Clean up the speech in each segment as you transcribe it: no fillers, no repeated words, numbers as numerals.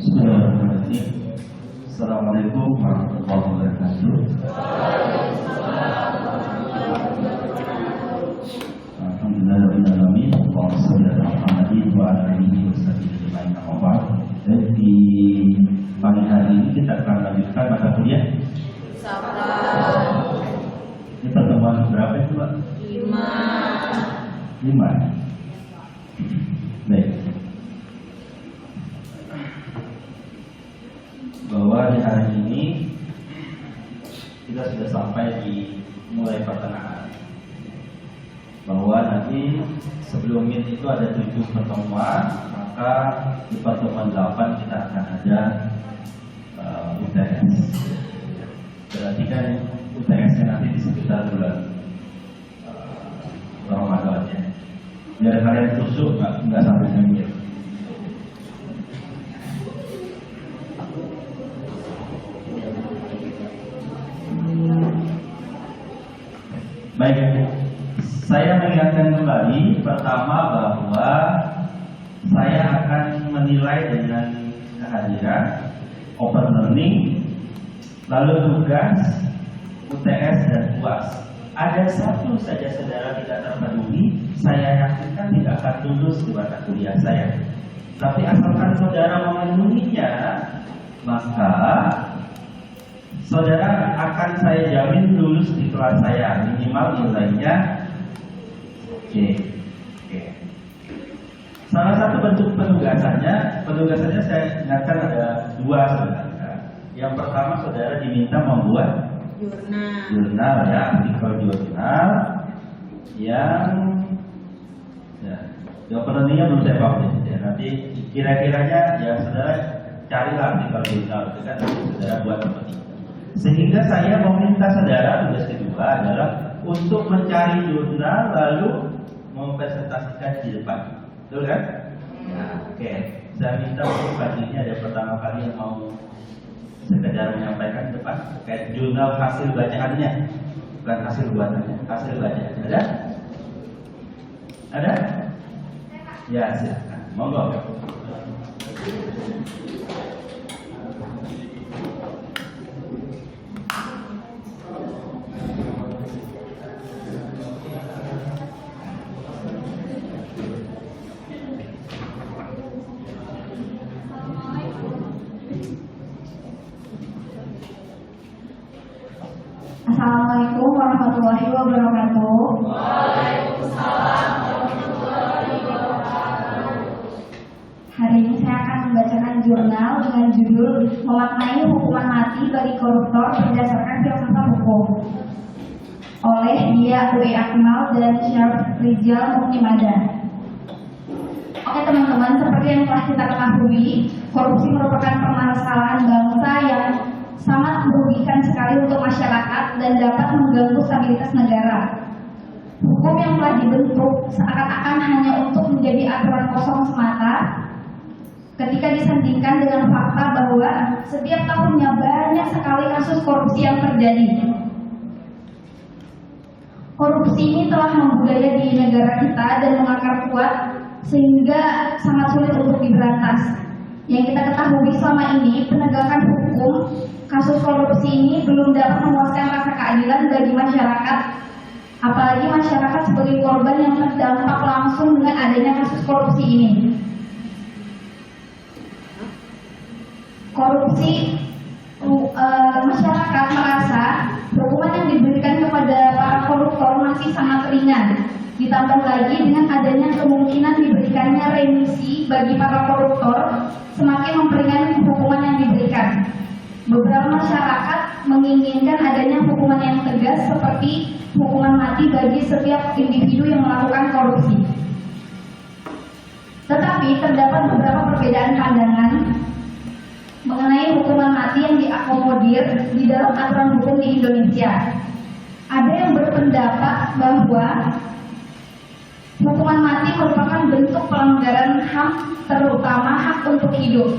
Bismillahirrahmanirrahim. Assalamualaikum warahmatullahi wabarakatuh. Alhamdulillahirrahmanirrahim. Allahumma shalli ala Muhammadin wa ala alihi wa sahbihi ajma'in. Dan di pagi hari ini kita akan lanjutkan mata kuliah Sabar. Ini pertemuan berapa itu, Pak? 5. Baik. Bahwa di hari ini kita sudah sampai di mulai pertengahan. Bahwa nanti sebelum itu ada 7 pertemuan, maka di pertemuan 8 kita akan ada UTS. Berarti kan UTS-nya nanti di sekitar bulan Ramadan ya. Biar kalian tusuk nggak sampai nyengir. Baik, saya mengingatkan kembali pertama bahwa saya akan menilai dengan kehadiran open learning, lalu tugas, UTS dan UAS. Ada satu saja saudara tidak terpenuhi, saya yakinkan tidak akan lulus di mata kuliah saya. Tapi asalkan saudara memenuhinya, maka saudara akan saya jamin lulus di kelas saya, minimal nilainya C. Salah satu bentuk penugasannya saya ingatkan ada 2 sebenarnya. Yang pertama saudara diminta membuat jurnal ya, artikel jurnal yang penelitiannya belum saya publish ya. Nanti kira-kiranya ya saudara carilah artikel jurnal itu kan saudara buat seperti itu. Sehingga saya meminta saudara tugas kedua adalah untuk mencari jurnal lalu mempresentasikan di depan, betul kan? Nah, oke. Saya minta untuk pagi ini ada pertama kali yang mau sekedar menyampaikan di depan terkait jurnal hasil bacaannya, bukan hasil buatannya, hasil bacaannya. Ada? Ada? Ya, silakan. Monggo. Assalamualaikum warahmatullahi wabarakatuh. Waalaikumsalam warahmatullahi wabarakatuh. Hari ini saya akan membacakan jurnal dengan judul Memaknai Hukuman Mati bagi Koruptor Berdasarkan Filsafat Hukum oleh Dia W. Akmal dan Syarif Rizal Muktimada. Oke teman-teman, seperti yang telah kita ketahui, korupsi merupakan permasalahan bangsa yang sangat merugikan sekali untuk masyarakat dan dapat mengganggu stabilitas negara. Hukum yang telah dibentuk seakan-akan hanya untuk menjadi aturan kosong semata ketika disandingkan dengan fakta bahwa setiap tahunnya banyak sekali kasus korupsi yang terjadi. Korupsi ini telah membudaya di negara kita dan mengakar kuat sehingga sangat sulit untuk diberantas. Yang kita ketahui selama ini, penegakan hukum kasus korupsi ini belum dapat memuaskan rasa keadilan bagi masyarakat, apalagi masyarakat sebagai korban yang terdampak langsung dengan adanya kasus korupsi ini. Masyarakat merasa hukuman yang diberikan kepada para koruptor masih sangat ringan. Ditambah lagi dengan adanya kemungkinan diberikannya remisi bagi para koruptor, semakin memperingan hukuman yang diberikan. Beberapa masyarakat menginginkan adanya hukuman yang tegas seperti hukuman mati bagi setiap individu yang melakukan korupsi. Tetapi terdapat beberapa perbedaan pandangan mengenai hukuman mati yang diakomodir di dalam aturan hukum di Indonesia. Ada yang berpendapat bahwa hukuman mati merupakan bentuk pelanggaran HAM, terutama hak untuk hidup.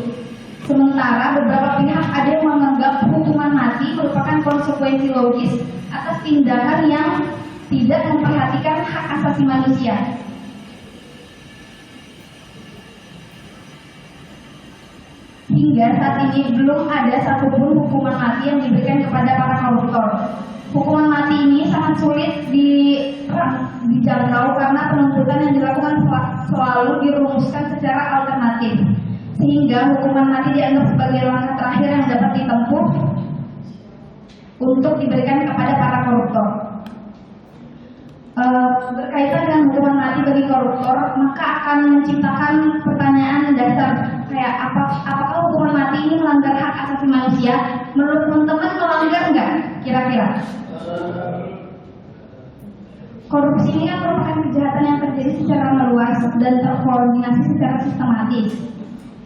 Sementara beberapa pihak ada yang menganggap hukuman mati merupakan konsekuensi logis atas tindakan yang tidak memperhatikan hak asasi manusia. Hingga saat ini belum ada satupun hukuman mati yang diberikan kepada para koruptor. Hukuman mati ini sangat sulit dijangkau karena penuntutan yang dilakukan selalu dirumuskan secara alternatif, sehingga hukuman mati dianggap sebagai langkah terakhir yang dapat ditempuh untuk diberikan kepada para koruptor. Berkaitan dengan hukuman mati bagi koruptor, maka akan menciptakan pertanyaan dasar kayak apakah hukuman mati ini melanggar hak asasi manusia? Menurut teman-teman melanggar nggak kira-kira? Korupsi ini kan merupakan kejahatan yang terjadi secara meluas dan terkoordinasi secara sistematis.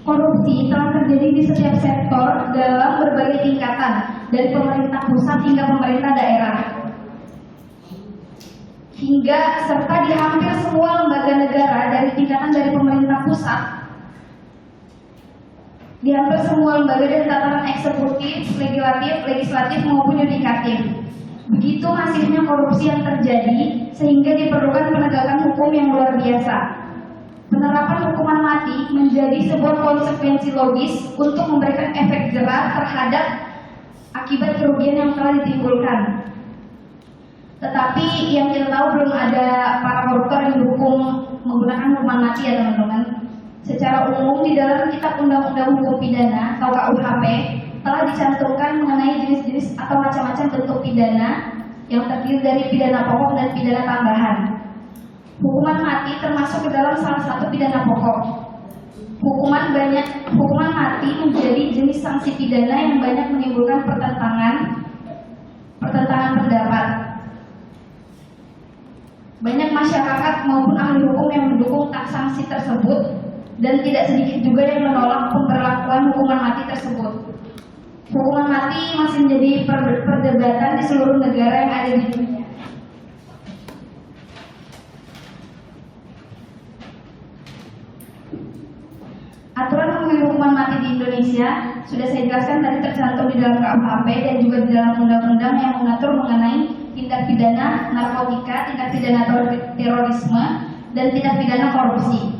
Korupsi telah terjadi di setiap sektor dalam berbagai tingkatan, dari pemerintah pusat hingga pemerintah daerah, hingga serta di hampir semua lembaga negara, dari tingkatan dari pemerintah pusat, di hampir semua lembaga dari tataran eksekutif, legislatif maupun yudikatif. Begitu masifnya korupsi yang terjadi sehingga diperlukan penegakan hukum yang luar biasa. Penerapan hukuman mati menjadi sebuah konsekuensi logis untuk memberikan efek jerah terhadap akibat kerugian yang telah ditimbulkan. Tetapi yang kita tahu belum ada para koruptor yang didukung menggunakan hukuman mati ya teman-teman. Secara umum di dalam Kitab Undang-Undang Hukum Pidana atau KUHP telah dicantumkan mengenai jenis-jenis atau macam-macam bentuk pidana yang terdiri dari pidana pokok dan pidana tambahan. Hukuman mati termasuk ke dalam salah satu pidana pokok. Hukuman mati menjadi jenis sanksi pidana yang banyak menimbulkan pertentangan pendapat. Banyak masyarakat maupun ahli hukum yang mendukung sanksi tersebut dan tidak sedikit juga yang menolak pemberlakuan hukuman mati tersebut. Hukuman mati masih menjadi perdebatan di seluruh negara yang ada di dunia. Aturan mengenai hukuman mati di Indonesia sudah saya jelaskan tadi, tercantum di dalam KUHP dan juga di dalam undang-undang yang mengatur mengenai tindak pidana narkotika, tindak pidana terorisme, dan tindak pidana korupsi.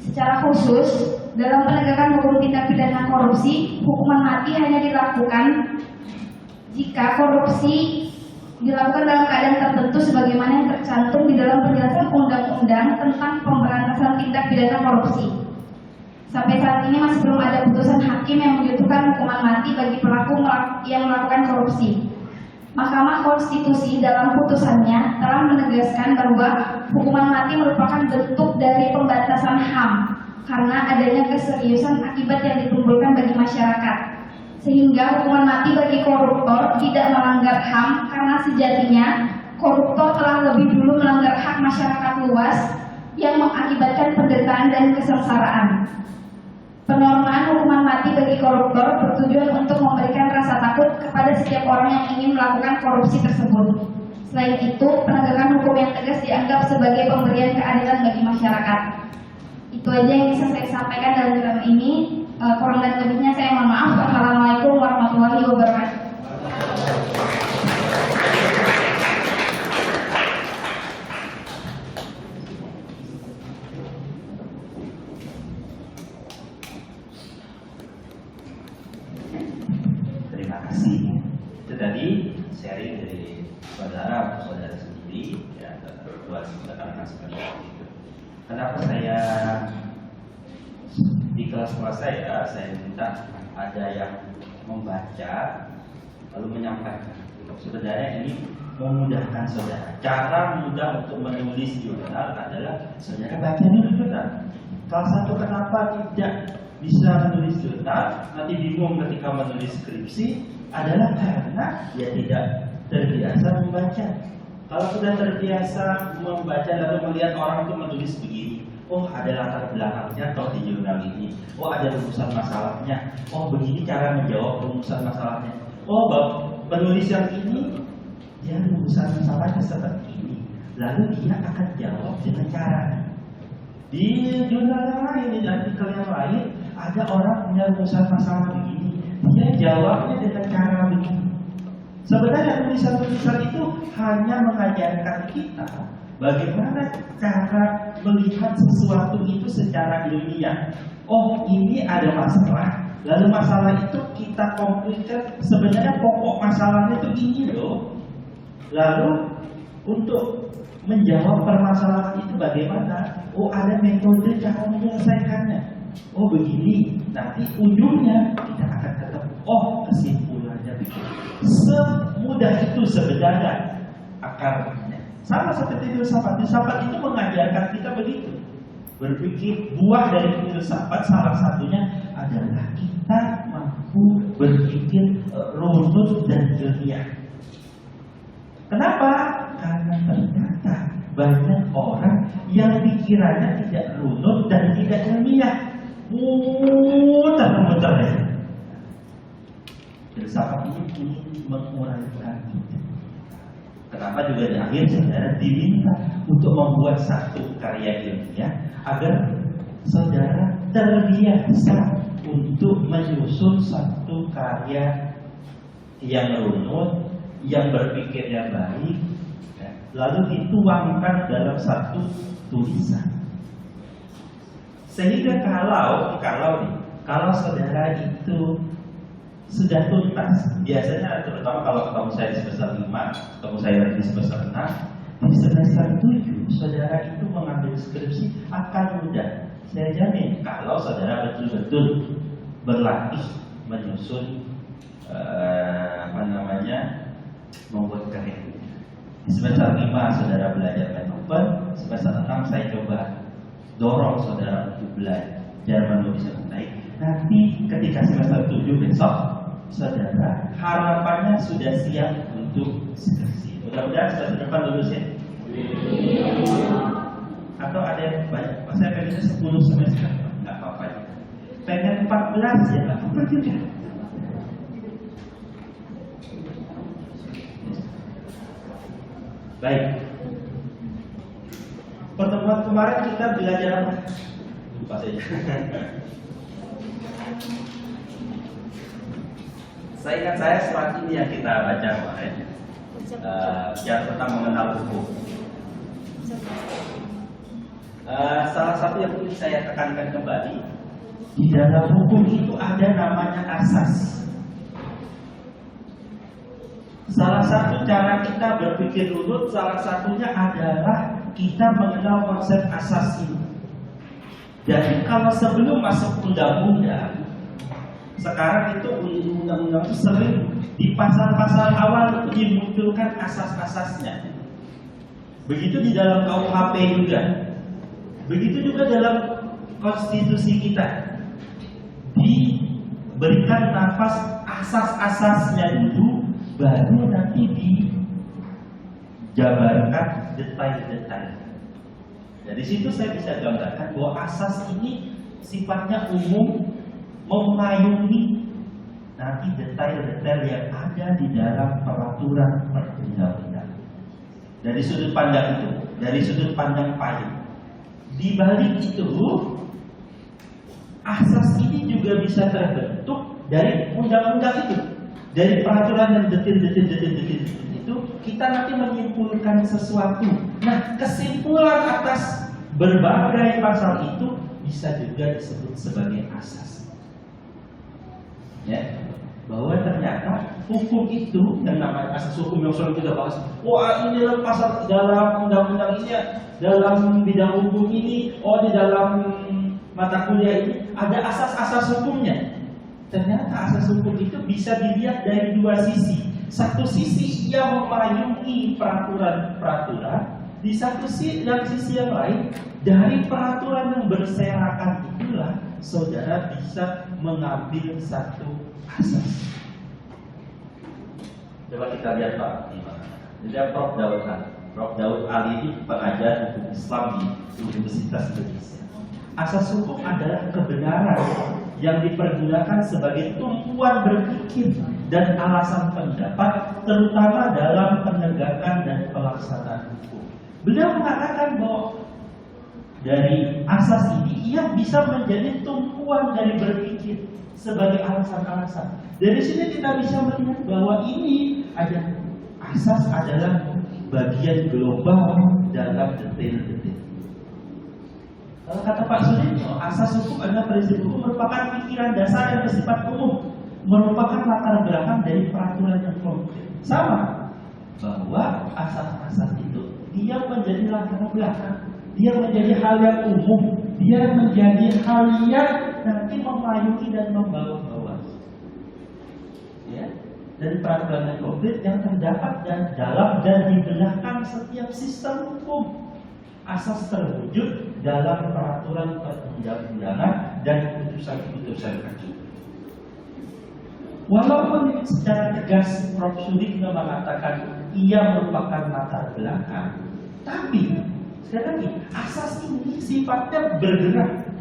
Secara khusus, dalam penegakan hukum tindak pidana korupsi, hukuman mati hanya dilakukan jika korupsi dilakukan dalam keadaan tertentu sebagaimana yang tercantum di dalam penjelasan undang-undang tentang pemberantasan tindak pidana korupsi. Sampai saat ini masih belum ada putusan hakim yang menjatuhkan hukuman mati bagi pelaku yang melakukan korupsi. Mahkamah Konstitusi dalam putusannya telah menegaskan bahwa hukuman mati merupakan bentuk dari pembatasan HAM karena adanya keseriusan akibat yang ditimbulkan bagi masyarakat. Sehingga hukuman mati bagi koruptor tidak melanggar HAM karena sejatinya koruptor telah lebih dulu melanggar hak masyarakat luas yang mengakibatkan penderitaan dan kesengsaraan. Penormaan hukuman mati bagi koruptor bertujuan untuk memberikan rasa takut kepada setiap orang yang ingin melakukan korupsi tersebut. Selain itu, penegakan hukum yang tegas dianggap sebagai pemberian keadilan bagi masyarakat. Itu aja yang bisa saya sampaikan dalam drama ini. Kurang dan lebihnya saya mohon maaf. Wassalamualaikum warahmatullahi wabarakatuh. Terima kasih. Itu tadi sharing dari saudara sendiri ya, buat rekan-rekan sekalian. Kenapa saya di kelas-kelas saya minta ada yang membaca lalu menyampaikan. Sebenarnya ini memudahkan saudara. Cara mudah untuk menulis jurnal adalah saudara baca dulu jurnal. Salah satu kenapa tidak bisa menulis jurnal, nanti bingung ketika menulis skripsi adalah karena dia tidak terbiasa membaca. Kalau sudah terbiasa membaca lalu melihat orang itu menulis begini, oh ada latar belakangnya toh di jurnal ini, oh ada rumusan masalahnya, oh begini cara menjawab rumusan masalahnya, oh penulis yang ini dia rumusan masalahnya seperti ini, lalu dia akan jawab dengan cara. Di jurnal yang lain, di artikel yang lain, ada orang punya rumusan masalah begini, dia jawabnya dengan cara begini. Sebenarnya tulisan-tulisan itu hanya mengajarkan kita bagaimana cara melihat sesuatu itu secara ilmiah. Oh, ini ada masalah, Lalu masalah itu kita konkretkan, sebenarnya pokok masalahnya itu ini loh. Lalu untuk menjawab permasalahan itu bagaimana? Oh, ada metode cara menyelesaikannya. Oh, begini. Nanti ujungnya kita akan ketemu. Oh, kesimpulannya begini. Semudah itu sebenarnya akarnya. Sama seperti filsafat. Filsafat itu mengajarkan kita begitu. Berpikir buah dari filsafat salah satunya adalah kita mampu berpikir runut dan ilmiah. Kenapa? Karena ternyata banyak orang yang pikirannya tidak runut dan tidak ilmiah, muter-muter ya. Filsafat ini ingin menguraikan itu. Kenapa juga di akhir saudara diminta untuk membuat satu karya ilmiah agar saudara terbiasa untuk menyusun satu karya yang runut, yang berpikirnya baik, ya, lalu dituangkan dalam satu tulisan. Sehingga kalau saudara itu sudah tuntas, biasanya terutama kalau ketemu saya di semester 5, ketemu saya di semester 6, di semester 7 saudara itu mengambil skripsi akan mudah. Saya jamin kalau saudara betul-betul berlatih menyusun membuat karya. Di semester 5 saudara belajar manajemen, semester 6 saya coba dorong saudara untuk belajar menulis yang baik. Nanti ketika semester 7 besok, saudara harapannya sudah siap untuk skripsi. Mudah-mudahan semester depan lulus ya. Atau ada yang banyak, saya pengennya 10 semester, nggak apa-apa ya. Pengen 14 ya, nggak apa-apa juga. Baik. Pertemuan kemarin kita belajar apa? Lupa saja. Saya ingat surat ini yang kita baca kemarin. Bicara tentang mengenal hukum. Salah satu yang ingin saya tekankan kembali, di dalam hukum itu ada namanya asas. Salah satu cara kita berpikir runut, salah satunya adalah kita mengenal konsep asas ini. Jadi kalau sebelum masuk undang-undang, sekarang itu undang-undang itu sering di pasal-pasal awal itu dimunculkan asas-asasnya. Begitu di dalam KUHP juga. Begitu juga dalam konstitusi kita. Diberikan nafas asas-asasnya dulu, baru nanti dijabarkan detail-detail. Dari situ saya bisa gambarkan bahwa asas ini sifatnya umum, memayungi nanti detail-detail yang ada di dalam peraturan perundang-undangan. Dari sudut pandang itu, dari sudut pandang payung. Di balik itu, asas ini juga bisa terbentuk dari undang-undang itu. Dari peraturan yang detil itu, kita nanti menyimpulkan sesuatu. Nah, kesimpulan atas berbagai pasal itu bisa juga disebut sebagai asas. Ya, bahwa ternyata hukum itu yang namanya asas hukum yang sering kita bahas. Wah, ini dalam pasal dalam undang-undang ini, dalam bidang hukum ini, di dalam mata kuliah ini ada asas-asas hukumnya. Ternyata asas hukum itu bisa dilihat dari dua sisi. Satu sisi ia memayungi peraturan-peraturan, di satu sisi yang lain dari peraturan yang berserakan itulah saudara bisa mengambil satu asas. Coba kita lihat Pak. Jadi Prof. Daud Ali ini pengajar hukum Islam di Universitas Indonesia. Asas hukum adalah kebenaran yang dipergunakan sebagai tumpuan berpikir dan alasan pendapat, terutama dalam penegakan dan pelaksanaan hukum. Beliau mengatakan bahwa dari asas ini ia bisa menjadi tumpuan dari berpikir sebagai alasan-alasan. Dari sini kita bisa melihat bahwa ini ada asas adalah bagian global dalam detail-detail. Kalau kata Pak Sudinyo, asas hukum adalah prinsip hukum merupakan pikiran dasar yang bersifat umum, merupakan latar belakang dari peraturan yang konkret. Sama, bahwa asas-asas itu dia menjadi latar belakang, dia menjadi hal yang umum, dia menjadi hal yang nanti memayungi dan membawa-bawa. Ya, dari peraturan yang konkret yang terdapat dan dalam dan di belakang setiap sistem hukum. Asas terwujud dalam peraturan perundang-undangan dan putusan-putusan hakim. Walaupun secara tegas Prof. Sudinyo mengatakan ia merupakan latar belakang, tapi sekali lagi asas ini sifatnya bergerak.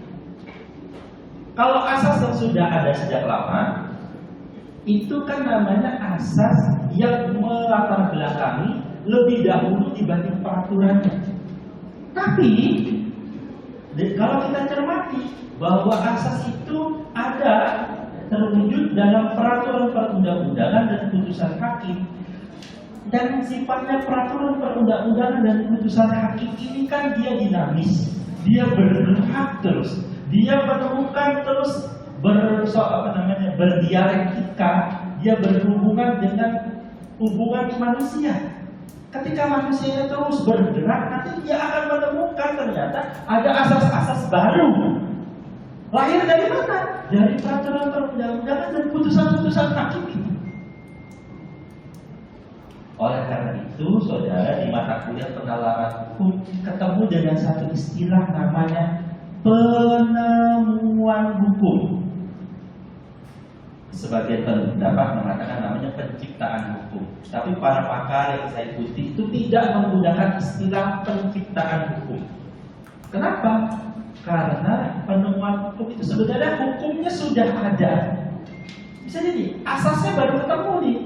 Kalau asas yang sudah ada sejak lama, itu kan namanya asas yang melatar belakangi lebih dahulu dibanding peraturannya. Tapi kalau kita cermati bahwa asas itu ada terwujud dalam peraturan perundang-undangan dan putusan hakim, dan sifatnya peraturan perundang-undangan dan putusan hakim ini kan dia dinamis, dia bergerak terus, dia menemukan terus berdialektika, dia berhubungan dengan hubungan manusia. Ketika manusia terus bergerak, nanti dia akan menemukan ternyata ada asas-asas baru. Lahir dari mana? Dari peraturan perundang-undangan dan putusan-putusan hakim itu. Oleh karena itu, saudara, di mata kuliah penalaran hukum ketemu dengan satu istilah namanya penemuan hukum. Sebagian pendapat mengatakan namanya penciptaan hukum. Tapi para pakar yang saya ikuti itu tidak menggunakan istilah penciptaan hukum. Kenapa? Karena penemuan hukum itu sebenarnya hukumnya sudah ada. Bisa jadi asasnya baru ketemu nih.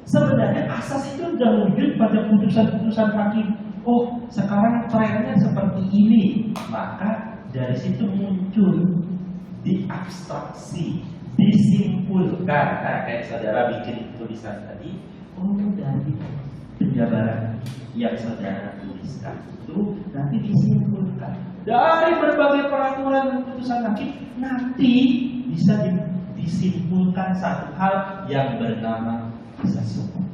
Sebenarnya asas itu sudah wujud pada putusan-putusan hakim. Oh, sekarang trennya seperti ini. Maka dari situ muncul diabstraksi, disimpulkan. Nah, kayak saudara bikin tulisan tadi, dari penjabaran yang saudara tuliskan itu nanti disimpulkan dari berbagai peraturan dan putusan hakim, nanti bisa disimpulkan satu hal yang bernama asas hukum.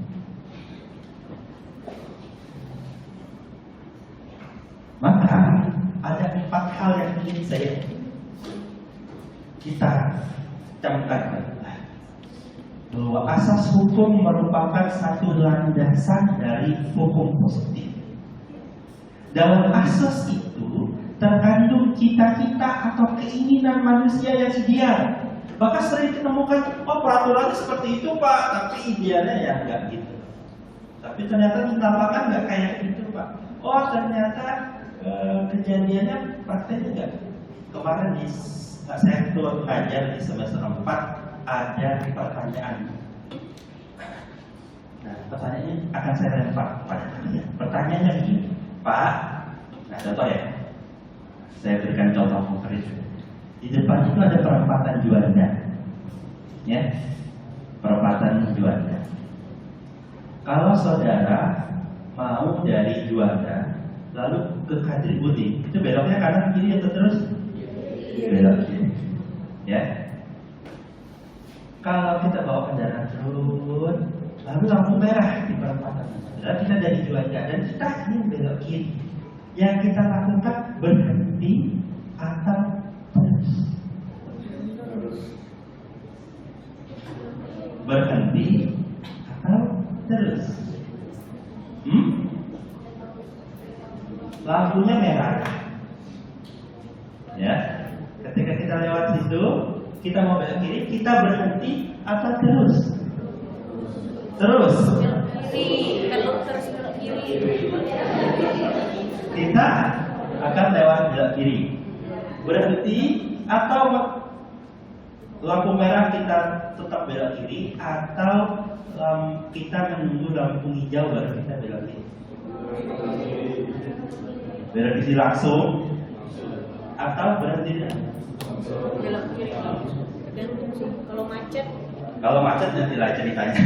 Maka ada 4 hal yang ingin kita camkan bahwa asas hukum merupakan satu landasan dari hukum positif. Dalam asas itu terkandung cita-cita atau keinginan manusia yang ideal. Bahkan sering ditemukan, oh peraturannya seperti itu Pak, tapi idealnya ya enggak gitu. Tapi ternyata di lapangan enggak kayak gitu Pak. Oh ternyata kejadiannya prakteknya enggak. Kemarin saya turun ngajar di semester 4 ada pertanyaan. Nah, pertanyaannya akan saya lempar pada kalian. Pertanyaannya begini, Pak. Nah, contoh ya. Saya berikan contoh konkret. Di depan itu ada perempatan Juanda, ya, perempatan Juanda. Kalau saudara mau dari Juanda lalu ke Kadri Buti, itu beloknya kanan kiri atau terus? Belok kiri, ya. Kalau kita bawa kendaraan turun, lalu lampu merah di perempatan, lalu kita dari Juanda dan kita ingin belok kiri, yang kita lakukan berhenti atau terus? Berhenti atau terus? Lampunya merah, ya. Ketika kita lewat situ, kita mau belok kiri, kita berhenti atau terus? Terus. Kita akan lewat belok kiri. Berhenti atau lampu merah kita tetap belok kiri, atau kita menunggu lampu hijau baru kita belok kiri. Belok kiri langsung atau berhenti? Belok kiri. Tergantung sih. Kalau macet nantilah ceritanya.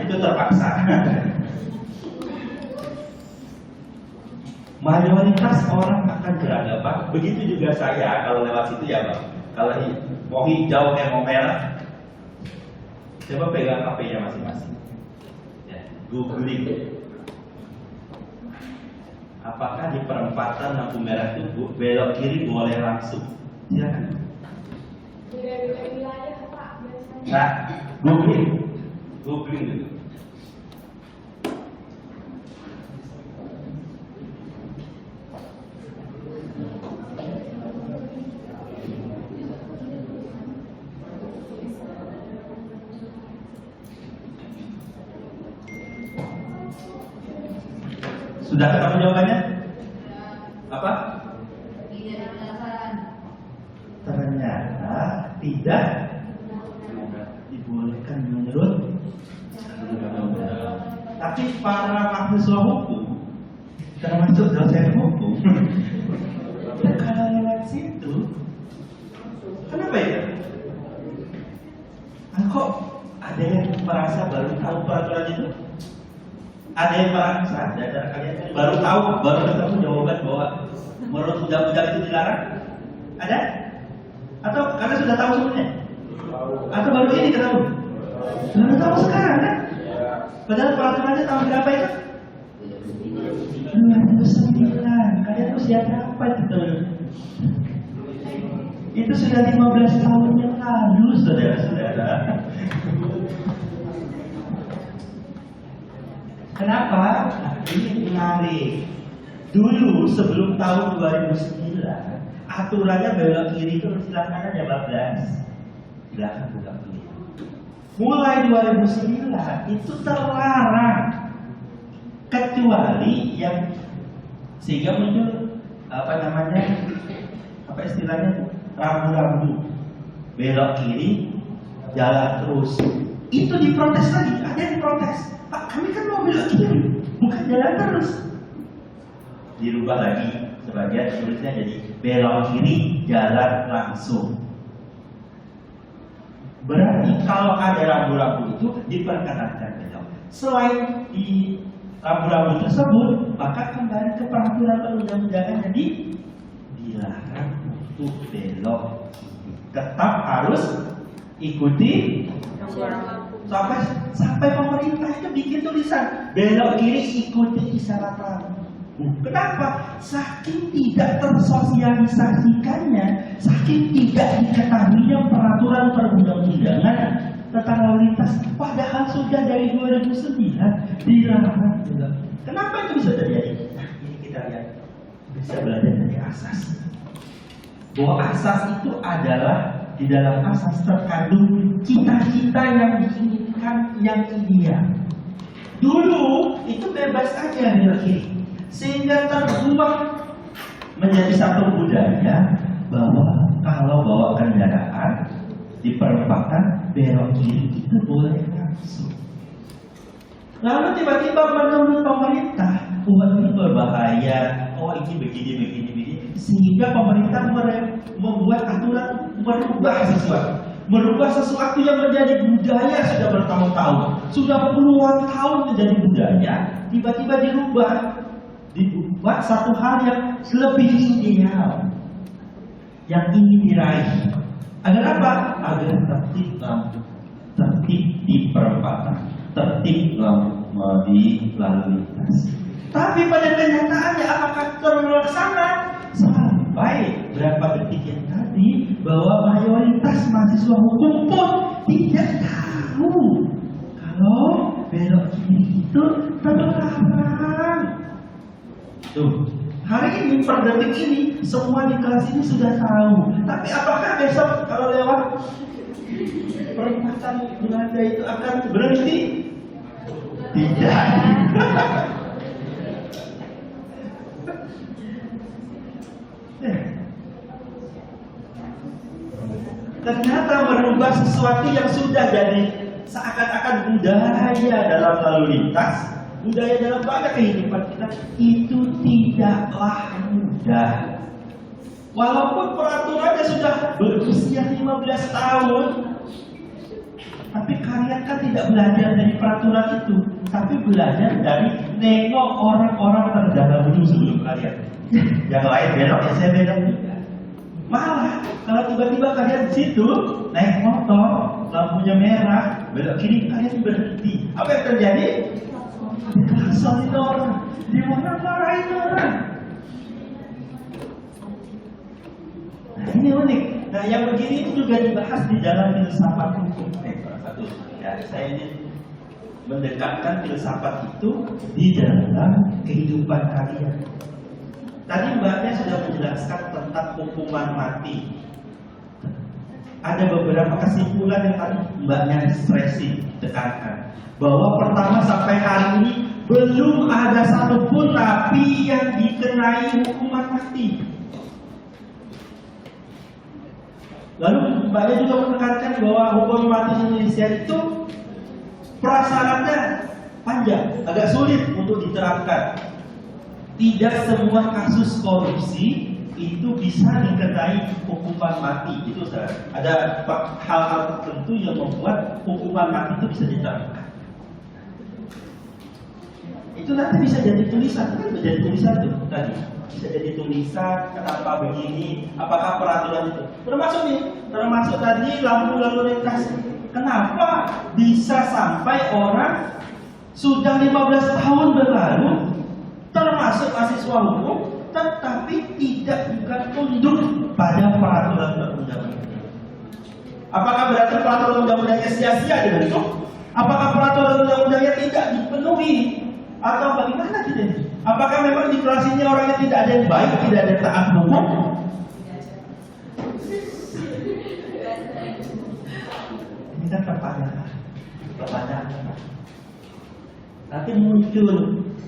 Itu terpaksa. mayoritas orang akan beragama. Begitu juga saya kalau lewat situ ya Bang. Kalau mau hijau kayak mau merah, coba pegang HP-nya masing-masing. Ya, googling. Apakah di perempatan lampu merah itu belok kiri boleh langsung? Silakan. Beda-beda wilayah Pak biasanya. Nah, googling dulu. Sudah ketemu jawabannya? Apa? Ternyata tidak dibolehkan menurut. Tapi para mahasiswa hukum, termasuk dosen hukum, kalau lewat situ, kenapa ya? Kok ada yang merasa baru tahu peraturan itu? Ada yang merasa dari kalian baru tahu, baru ketemu jawaban bahwa menurut undang-undang itu dilarang? Ada? Atau karena sudah tahu sebenarnya? Atau baru ini ketemu? Baru tahu sekarang kan? Padahal peraturannya tahun berapa itu? 2009. Kalian usia berapa itu? Itu sudah 15 tahun yang lalu, saudara-saudara. Kenapa? Ini menarik. Dulu sebelum tahun 2009, aturannya belok kiri itu silakan aja 14. Silakan buka kiri. Mulai 2009 itu terlarang, kecuali yang sehingga muncul apa istilahnya rambu-rambu belok kiri jalan terus. Itu diprotes lagi, ada yang protes. Pak, kami kan mau belok kiri, bukan jalan terus. Dirubah lagi sebagian tulisnya jadi belok kiri jalan langsung. Berarti kalau ada rambu-rambu itu diperkenankan belok. Selain di rambu-rambu tersebut, maka kembali ke peraturan perundang-undangan jadi dilarang untuk belok. Tetap harus ikuti sampai pemerintah itu bikin tulisan belok kiri ikuti isyarat lampu. Kenapa? Saking tidak tersosialisasikannya, saking tidak diketahuinya peraturan perundang-undangan tentang lalu lintas, padahal sudah dari 2009 dilarang. Kenapa itu bisa terjadi? Nah, ini kita lihat, bisa belajar dari asas. Bahwa asas itu adalah di dalam asas terkandung cita-cita yang diinginkan yang ideal. Dulu itu bebas aja belok kiri, sehingga terbuat menjadi satu budaya bahwa kalau bawa kendaraan di perempatan belok kiri itu boleh langsung. Lalu tiba-tiba menurut pemerintah, ini berbahaya, ini begini, sehingga pemerintah membuat aturan merubah sesuatu yang menjadi budaya sudah bertahun-tahun, sudah puluhan tahun menjadi budaya, tiba-tiba dibuat satu hal yang lebih ideal yang ingin diraih. Agar apa? Agar tertib di perempatan, tertib di lalu lintas. Tapi pada kenyataannya apakah terlaksana? Sampai berapa detik yang tadi bahwa mayoritas mahasiswa hukum pun tidak tahu kalau belok kiri itu terlarang. Tuh, hari ini per detik ini semua di kelas ini sudah tahu. Tapi apakah besok kalau lewat perempatan Belanda itu akan berhenti? Tidak. Ternyata merubah sesuatu yang sudah jadi seakan-akan budaya dalam lalu lintas, budaya dalam banyak kehidupan kita, itu tidaklah mudah. Walaupun peraturannya sudah berusia 15 tahun, tapi kalian kan tidak belajar dari peraturan itu, tapi belajar dari nengok orang-orang terdahulu sebelum kalian. Yang lain belok, ya saya belok juga. Malah kalau tiba-tiba kalian di situ naik motor, lampunya merah, belok kiri, kalian berhenti. Apa yang terjadi? Dikelaksonin orang, dimarahin orang. Nah ini unik. Nah yang begini itu juga dibahas di dalam filsafat hukum. Salah satu ya, saya ini mendekatkan filsafat itu di dalam kehidupan kalian. Tadi mbaknya sudah menjelaskan tentang hukuman mati. Ada beberapa kesimpulan yang tadi mbaknya stressing, tekankan bahwa pertama sampai hari ini belum ada satupun nabi yang dikenai hukuman mati. Lalu mbaknya juga menekankan bahwa hukum mati di Indonesia itu prasyaratnya panjang, agak sulit untuk diterapkan. Tidak semua kasus korupsi itu bisa dikenai hukuman mati. Itu ada hal-hal tertentu yang membuat hukuman mati itu bisa diterapkan. Itu nanti bisa jadi tulisan, kan menjadi tulisan tuh tadi. Bisa jadi tulisan, kenapa begini, apakah peraturan itu. Termasuk tadi lampu lalu lintas. Kenapa bisa sampai orang sudah 15 tahun berlalu, termasuk mahasiswa hukum, tetapi tidak juga tunduk pada peraturan undang-undang. Apakah berarti peraturan undang-undangnya sia-sia dibentuk? Apakah peraturan undang-undangnya tidak dipenuhi? Atau bagaimana tidak? Apakah memang di kelas ini orangnya tidak ada yang baik, tidak ada yang taat hukum? Ini kan pertanyaan. Nanti muncul,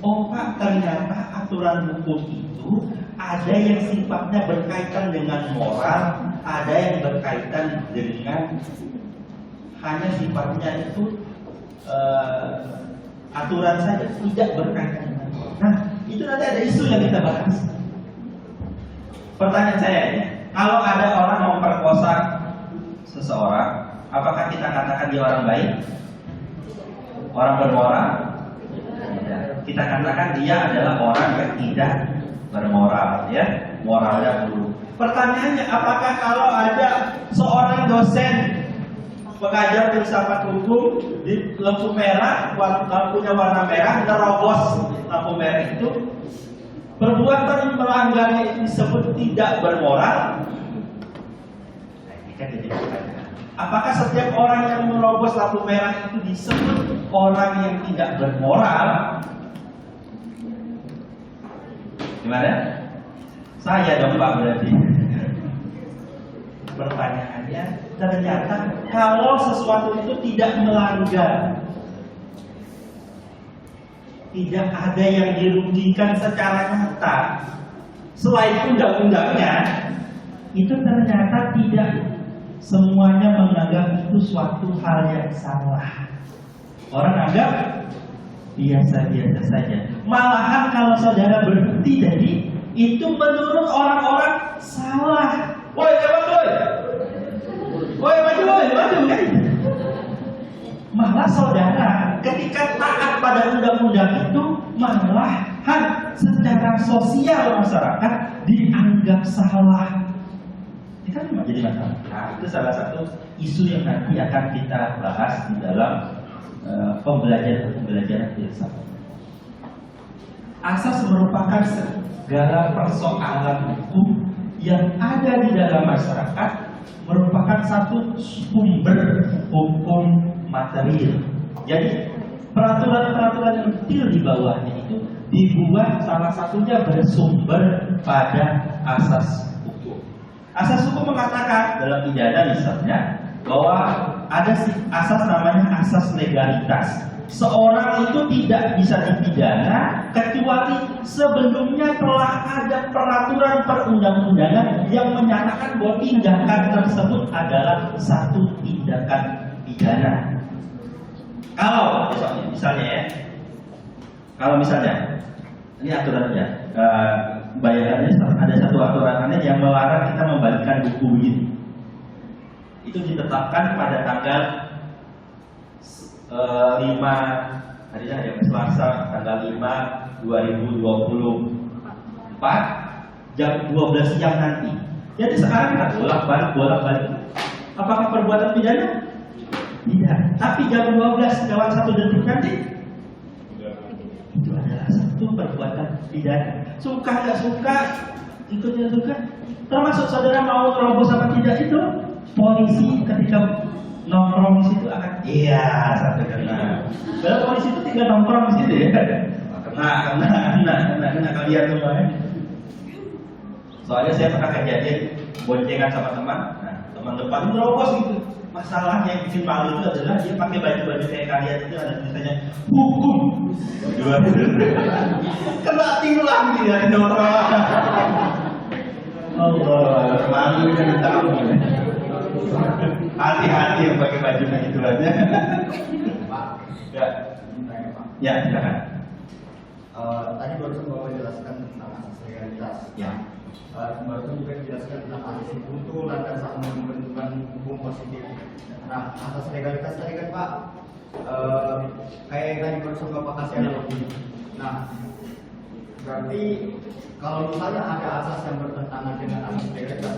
oh Pak, ternyata aturan hukum itu ada yang sifatnya berkaitan dengan moral, ada yang berkaitan dengan hanya sifatnya itu aturan saja, tidak berkaitan dengan moral. Nah, itu nanti ada isu yang kita bahas. Pertanyaan saya ini, kalau ada orang memperkosa seseorang, apakah kita katakan dia orang baik? Orang bermoral? Kita katakan dia adalah orang yang tidak bermoral, ya, moralnya buruk. Pertanyaannya, apakah kalau ada seorang dosen pengajar filsafat hukum di lampu merah, lampunya warna merah, nerobos lampu merah itu, perbuatan melanggarnya itu disebut tidak bermoral? Nah, ini kan jadi pertanyaan. Apakah setiap orang yang menerobos lampu merah itu disebut orang yang tidak bermoral? Gimana? Saya dong Pak berarti. Pertanyaannya, ternyata kalau sesuatu itu tidak melanggar, tidak ada yang dirugikan secara nyata selain undang-undangnya, itu ternyata tidak semuanya menganggap itu suatu hal yang salah. Orang anggap biasa-biasa saja. Malahan kalau saudara berhenti dari itu menurut orang-orang salah. Woi, lewat woi. Woi, maju kan? Malah saudara ketika taat pada undang-undang itu malahan secara sosial masyarakat dianggap salah. Ini kan memang jadi masalah. Nah, itu salah satu isu yang nanti akan kita bahas di dalam pembelajaran filsafat. Asas merupakan segala persoalan hukum yang ada di dalam masyarakat, merupakan satu sumber hukum material. Jadi peraturan-peraturan yang detail di bawahnya itu dibuat salah satunya bersumber pada asas hukum. Asas hukum mengatakan dalam pidana misalnya bahwa ada asas namanya asas legalitas. Seorang itu tidak bisa dipidana kecuali sebelumnya telah ada peraturan perundang-undangan yang menyatakan bahwa tindakan tersebut adalah satu tindakan pidana. Kalau misalnya ini aturannya, bayangannya ada satu aturannya yang melarang kita membagikan buku ini. Itu ditetapkan pada tanggal 5 hari ini hari Selasa tanggal 5 2024 jam 12 siang nanti. Jadi sekarang kita bolak-balik. Apakah perbuatan pidana? Tidak. Tapi jam 12 lewat 1 detik nanti itu adalah satu perbuatan pidana. Suka nggak suka, ikutnya suka. Termasuk saudara mau terobos apa tidak itu, polisi ketika nongkrong di situ akan satu kena. Kalau polisi itu tinggal nongkrong di situ ya. Kena kalian semuanya. Soalnya saya pernah kejadian boncengan sama teman. Nah, teman depan itu terobos gitu. Masalahnya yang bikin malu itu adalah dia pakai baju kayak kalian itu ada tulisannya hukum. Kena tilang dia orang. Allah, malu kan tahu. Hati-hati yang pakai baju kayak gitu aja. Ya, silakan. Tadi barusan Bapak menjelaskan tentang asas legalitas. Ya. Barusan juga dijelaskan tentang asas buntu dan saat membentukkan hukum positif. Nah, asas legalitas tadi kan Pak, kayak yang tadi barusan Bapak kasih analogi. Nah, berarti kalau misalnya ada asas yang bertentangan dengan asas legalitas,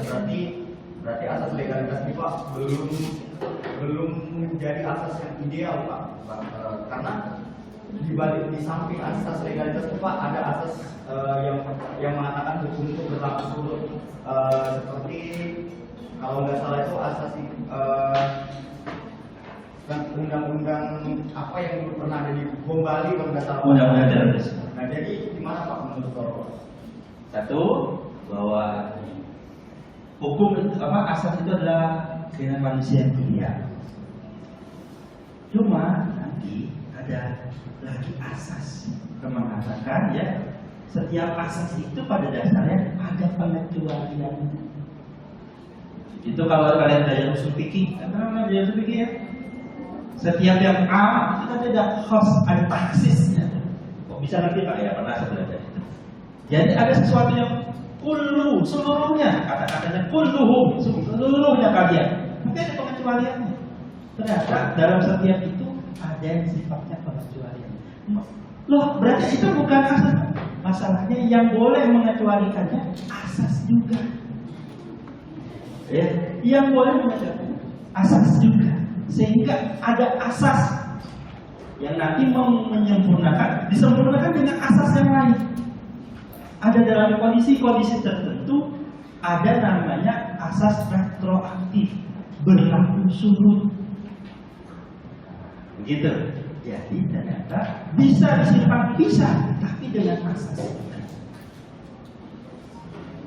berarti asas legalitas ini Pak belum menjadi asas yang ideal Pak. Karena di samping asas legalitas itu Pak ada asas yang mengatakan hukum itu berlaku surut, seperti kalau nggak salah itu asas undang-undang apa yang dulu pernah ada di Bom Bali kalau nggak salah. Undang-undang terorisme. Nah jadi gimana Pak menurut Bapak? Satu, bahwa hukum itu asas itu adalah keinginan manusia yang ideal. Cuma nanti ada lagi asas yang mengatakan ya setiap asas itu pada dasarnya ada pengecualian. Itu kalau kalian belajar usul fikih, karena belajar usul fikih ya. Setiap yang A itu kan ada khas, ada taksisnya. Kok bisa ngerti Pak ya? Pernah saya belajar. Jadi ada sesuatu yang kullu, seluruhnya, kata-katanya kulluhum, seluruhnya kalian. Tapi ada pengecualiannya. Ternyata dalam setiap itu ada yang sifatnya pengecualian. Loh, berarti itu bukan asas. Masalahnya yang boleh mengecualikannya asas juga. Ya, yang boleh mengecualikannya asas juga. Sehingga ada asas yang nanti menyempurnakan, disempurnakan dengan asas yang lain. Ada dalam kondisi-kondisi tertentu ada namanya asas retroaktif, berlaku surut. Begitu. Jadi ternyata bisa disimpan, bisa, tapi dengan asas.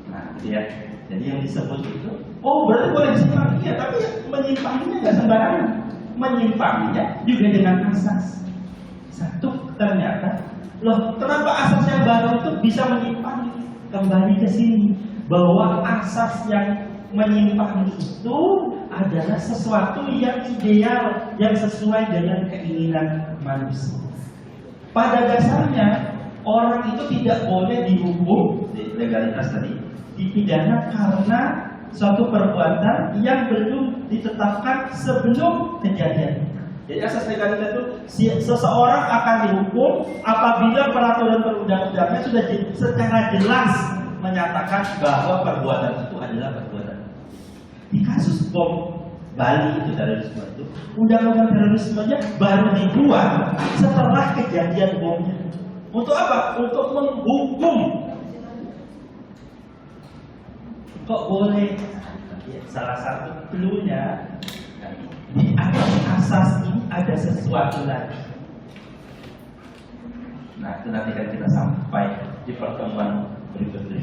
Nah, ya. Jadi yang disebut itu, berarti boleh disimpan, iya, tapi ya, menyimpannya nggak sembarangan. Menyimpannya juga dengan asas. Satu, ternyata, loh, kenapa asas yang baru itu bisa menyimpan? Kembali ke sini, bahwa asas yang menyimpan itu adalah sesuatu yang ideal, yang sesuai dengan keinginan manusia. Pada dasarnya orang itu tidak boleh dihukum legalitas tadi, dipidana karena suatu perbuatan yang belum ditetapkan sebelum kejadian. Jadi asas legalitas itu seseorang akan dihukum apabila peraturan perundang-undangannya sudah secara jelas menyatakan bahwa perbuatan itu adalah perbuatan. Di kasus bom Bali itu terorisme itu, undang-undang terorismenya baru dibuat setelah kejadian bomnya. Untuk apa? Untuk menghukum. Kok boleh? Salah satu clue-nya di atas asas ini ada sesuatu lagi. Nah, itu nanti kan kita sampai di pertemuan berikutnya.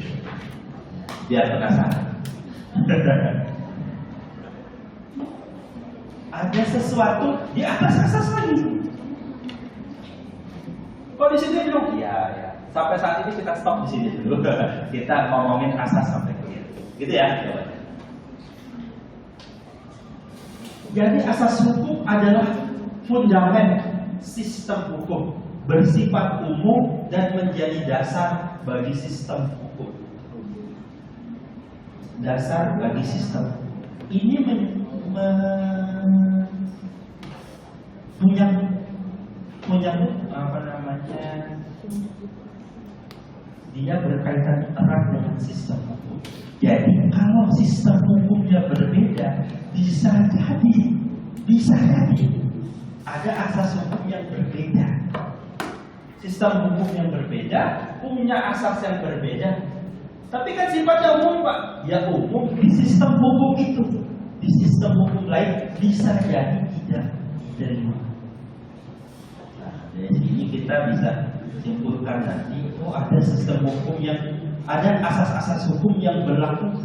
Biar penasaran. Ada sesuatu di atas asas lagi. Kok di sini dulu? Ya. Sampai saat ini kita stop di sini dulu. Kita ngomongin asas sampai ke sini. Gitu ya. Jadi asas hukum adalah fundamen sistem hukum, bersifat umum dan menjadi dasar bagi sistem hukum. Dasar bagi sistem. Ini yang dia berkaitan erat dengan sistem hukum. Jadi kalau sistem hukumnya berbeda, bisa jadi ada asas hukum yang berbeda. Sistem hukum yang berbeda punya asas yang berbeda. Tapi kan sifatnya umum, Pak. Ya umum di sistem hukum itu. Di sistem hukum lain bisa jadi tidak diterima. Nah, dari sini kita bisa simpulkan nanti, ada sistem hukum yang ada asas-asas hukum yang berlaku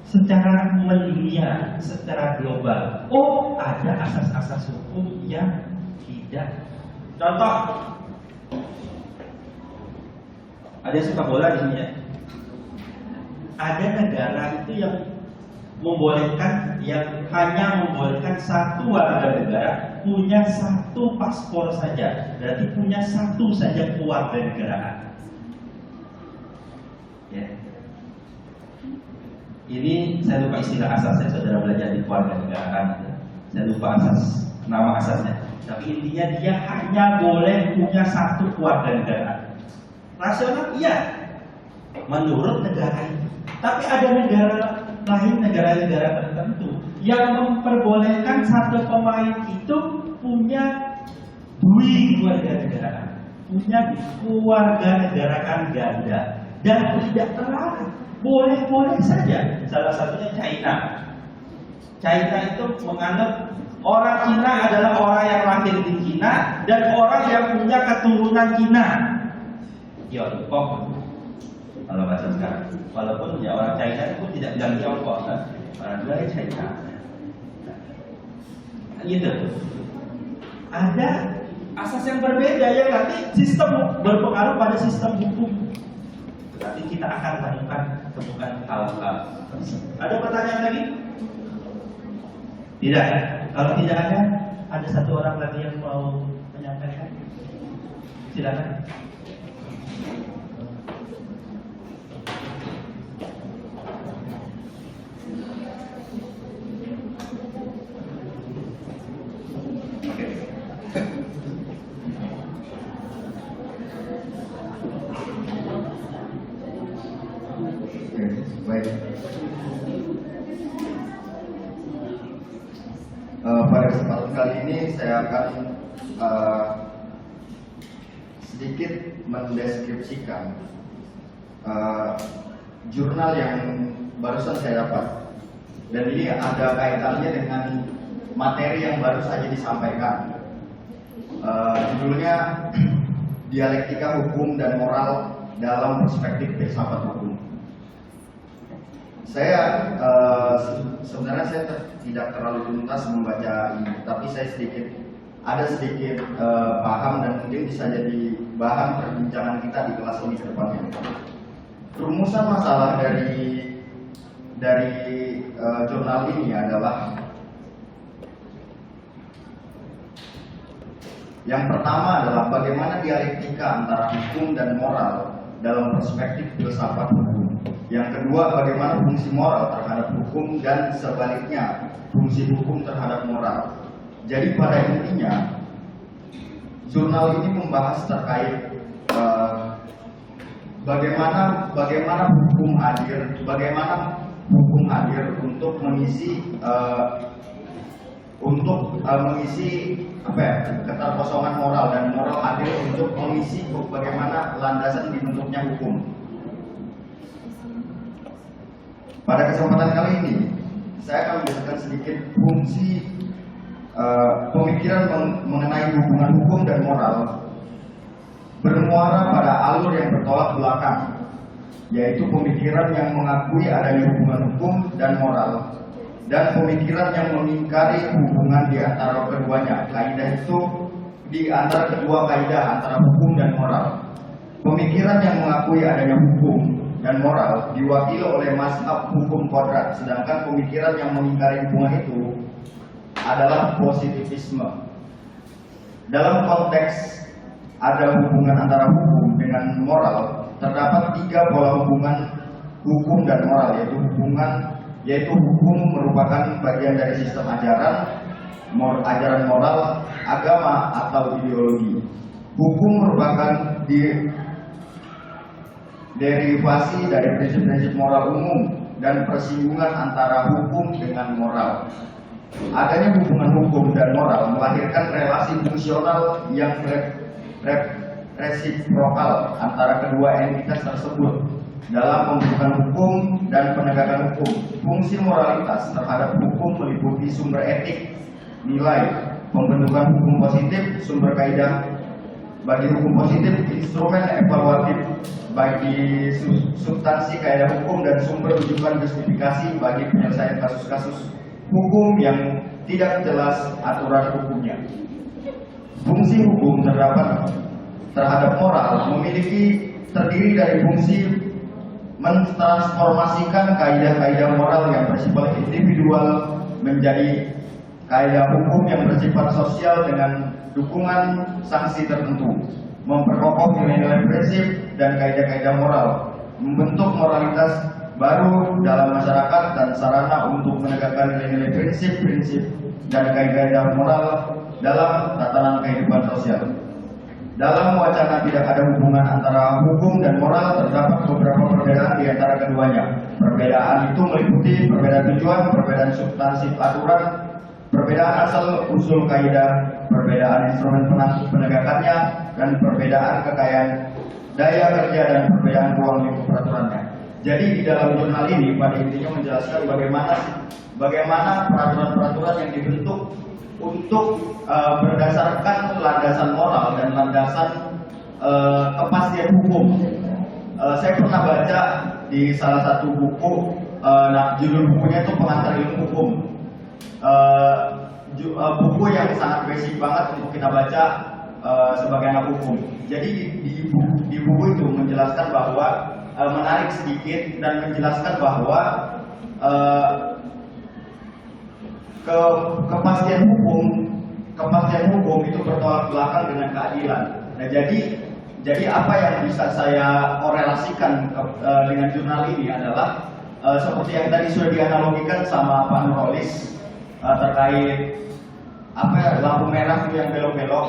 secara mendunia, secara global. Ada asas-asas hukum yang tidak. Contoh, ada yang suka bola di sini ya. Ada negara itu yang membolehkan, yang hanya membolehkan satu warga negara punya satu paspor saja, berarti punya satu saja kewarganegaraan. Ya. Ini saya lupa istilah asasnya, saudara belajar di kewarganegaraan. Saya lupa nama asasnya. Tapi intinya dia hanya boleh punya satu kewarganegaraan. Rasional, iya, menurut negara ini. Tapi ada negara lain, negara-negara tertentu yang memperbolehkan satu pemain itu punya dua kewarganegaraan, punya kewarganegaraan ganda, dan tidak terlarang, boleh-boleh saja. Salah satunya China. China itu menganggap orang Cina adalah orang yang lahir di Cina dan orang yang punya keturunan Cina. Tiongkok, kalau bahasa sekarang. Walaupun ya orang China itu tidak bilang Tiongkok kan, orang bilang China. Gitu. Ada asas yang berbeda ya, nanti sistem berpengaruh pada sistem hukum. Berarti kita akan temukan hal-hal. Ada pertanyaan lagi? Tidak. Kalau tidak ada satu orang lagi yang mau menyampaikan. Silakan. Baik. Pada kesempatan kali ini saya akan sedikit mendeskripsikan jurnal yang barusan saya dapat, dan ini ada kaitannya dengan materi yang baru saja disampaikan. Judulnya Dialektika Hukum dan Moral dalam Perspektif Filsafat Hukum. Saya sebenarnya saya tidak terlalu tuntas membaca ini, tapi saya ada sedikit paham dan mungkin bisa jadi bahan perbincangan kita di kelas ini ke depannya. Rumusan masalah dari jurnal ini adalah yang pertama adalah bagaimana dialektika antara hukum dan moral dalam perspektif filsafat hukum. Yang kedua, bagaimana fungsi moral terhadap hukum dan sebaliknya fungsi hukum terhadap moral. Jadi pada intinya jurnal ini membahas terkait bagaimana hukum hadir untuk mengisi keterkosongan moral, dan moral hadir untuk mengisi bagaimana landasan dibentuknya hukum. Pada kesempatan kali ini saya akan menjelaskan sedikit fungsi pemikiran mengenai hubungan hukum dan moral bermuara pada alur yang bertolak belakang, yaitu pemikiran yang mengakui adanya hubungan hukum dan moral, dan pemikiran yang mengingkari hubungan di antara keduanya. Kaidah itu di antara kedua kaidah antara hukum dan moral. Pemikiran yang mengakui adanya hukum dan moral diwakili oleh mazhab hukum kodrat, sedangkan pemikiran yang mengingkari hubungan itu adalah positivisme. Dalam konteks ada hubungan antara hukum dengan moral, terdapat tiga pola hubungan hukum dan moral, yaitu hukum merupakan bagian dari sistem ajaran, ajaran moral, agama, atau ideologi. Hukum merupakan derivasi dari prinsip-prinsip moral umum dan persinggungan antara hukum dengan moral. Adanya hubungan hukum dan moral melahirkan relasi fungsional yang resiprokal antara kedua entitas tersebut dalam pembentukan hukum dan penegakan hukum. Fungsi moralitas terhadap hukum meliputi sumber etik, nilai, pembentukan hukum positif, sumber kaidah bagi hukum positif, instrumen evaluatif bagi substansi kaidah hukum, dan sumber rujukan justifikasi bagi penyelesaian kasus-kasus hukum yang tidak jelas aturan hukumnya. Fungsi hukum terhadap moral terdiri dari fungsi mentransformasikan kaidah-kaidah moral yang bersifat individual menjadi kaidah hukum yang bersifat sosial dengan dukungan sanksi tertentu, memperkokoh nilai-nilai prinsip dan kaidah-kaidah moral, membentuk moralitas baru dalam masyarakat, dan sarana untuk menegakkan nilai-nilai prinsip-prinsip dan kaidah-kaidah moral dalam tatanan kehidupan sosial. Dalam wacana tidak ada hubungan antara hukum dan moral, terdapat beberapa perbedaan di antara keduanya. Perbedaan itu meliputi perbedaan tujuan, perbedaan substansi aturan, perbedaan asal usul kaidah, perbedaan instrumen penegakannya, dan perbedaan kekayaan daya kerja dan perbedaan ruang lingkup peraturannya. Jadi di dalam jurnal ini pada intinya menjelaskan bagaimana peraturan-peraturan yang dibentuk untuk berdasarkan landasan moral dan landasan kepastian hukum. Saya pernah baca di salah satu buku, judul bukunya itu Pengantar Ilmu Hukum. Buku yang sangat basic banget untuk kita baca sebagai anak hukum. Jadi di buku itu menjelaskan bahwa menarik sedikit dan menjelaskan bahwa kepastian hukum itu bertolak belakang dengan keadilan. Nah, jadi apa yang bisa saya korelasikan dengan jurnal ini adalah seperti yang tadi sudah dianalogikan sama Pak Nurholis terkait lampu merah itu yang belok-belok.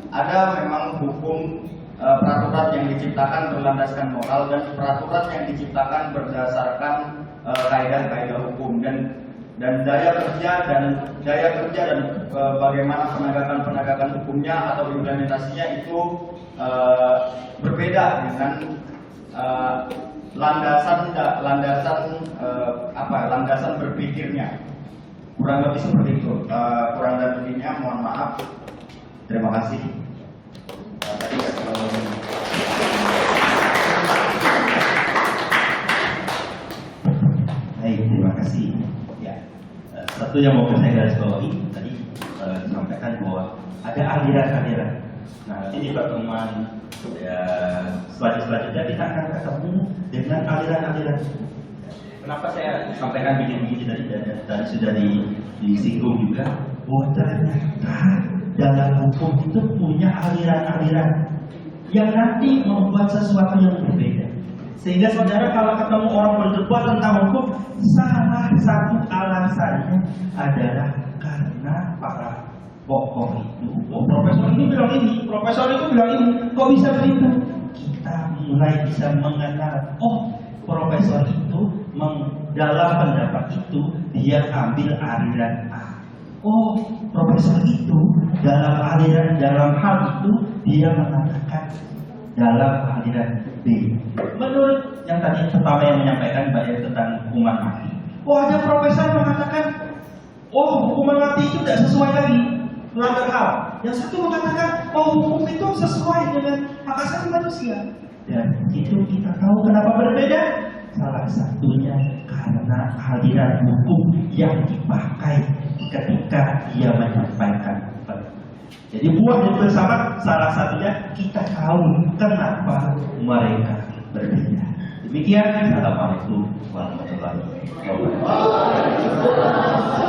Ada memang hukum peraturan yang diciptakan berlandaskan moral dan peraturan yang diciptakan berdasarkan kaidah-kaidah hukum dan daya kerja dan bagaimana penegakan hukumnya atau implementasinya itu berbeda dengan landasan berpikirnya. Kurang lebih seperti itu. Kurang dan lebihnya mohon maaf. Terima kasih. Baik, terima kasih. Satu yang mau saya garis bawahi tadi disampaikan bahwa ada aliran-aliran. Nah, nanti di pertemuan selanjutnya kita akan ketemu dengan aliran-aliran. Kenapa saya sampaikan begini tadi sudah disinggung juga bahwa ternyata dalam hukum itu punya aliran-aliran yang nanti membuat sesuatu yang berbeda. Sehingga saudara kalau ketemu orang berdebat tentang hukum, salah satu alasannya adalah karena para tokoh itu, profesor ini bilang ini, profesor itu bilang ini, kok bisa begitu? Kita mulai bisa mengenal, profesor itu dalam pendapat itu dia ambil aliran A. Profesor itu dalam hal itu dia mengatakan dalam aliran B. Menurut yang tadi pertama yang menyampaikan tentang hukuman mati, ada profesor mengatakan hukuman mati itu tidak sesuai lagi, melanggar HAM. Yang satu mengatakan hukum itu sesuai dengan hak asasi manusia. Dan itu kita tahu kenapa berbeda. Salah satunya karena aliran hukum yang dipakai ketika dia menyampaikan. Jadi buah dan filsafat salah satunya kita tahu kenapa mereka berbeda. Demikian, assalamualaikum warahmatullahi wabarakatuh.